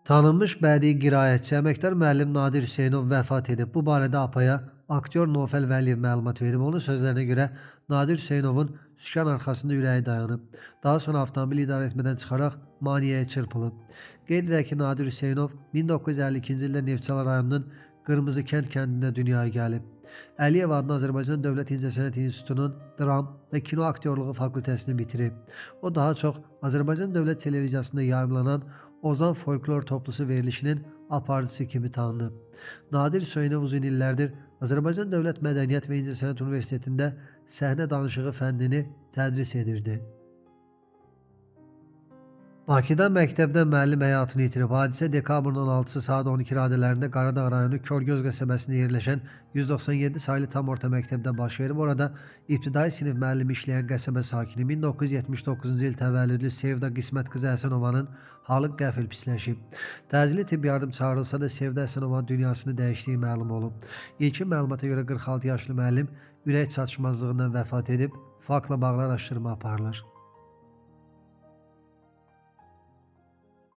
Tanınmış bədii qiraətçi, əməkdar müəllim Nadir Hüseynov vəfat edib. Bu barədə APAya aktyor Nofel Vəliyev məlumat verib. Onun sözlərinə görə Nadir Hüseynovun sükan arxasında ürəyi dayanıb. Daha sonra avtomobil idarəetmədən çıxaraq maneəyə çırpılıb. Qeyd edək ki, Nadir Hüseynov 1952-ci ildə Neftçala rayonunun Qırmızıkənd kəndində dünyaya gəlib. Əliyev adına Azərbaycan Dövlət İncəsənət İnstitutunun dram və kino aktyorluğu fakültəsini bitirib. O daha çox Azərbaycan Dövlət Televiziyasında yayımlanan Ozan folklor toplusu verilişinin aparıcısı kimi tanınıb. Nadir Hüseynov uzun illərdir Azərbaycan Dövlət Mədəniyyət və İncəsənət Universitetində səhnə danışığı fənnini tədris edirdi. Bakıda məktəbdə müəllim həyatını itirib. Hadisə dekabrın 16-sı saat 12 radələrində Qaradağ rayonu Körgöz qəsəbəsində yerləşən 197 saylı tam orta məktəbdə baş verib. Orada ibtidai sinif müəllimi işləyən qəsəbə sakini 1979-cu il təvəllüdlü Sevda Qismət qızı Həsənovanın halı qəfil pisləşib. Təcili tibb yardım çağırılsa da Sevda Həsənovanın dünyasını dəyişdiyi məlum olub. İlkin məlumata görə 46 yaşlı müəllim ürək çatışmazlığından vəfat edib. Faktla bağlı araşdırma aparılır.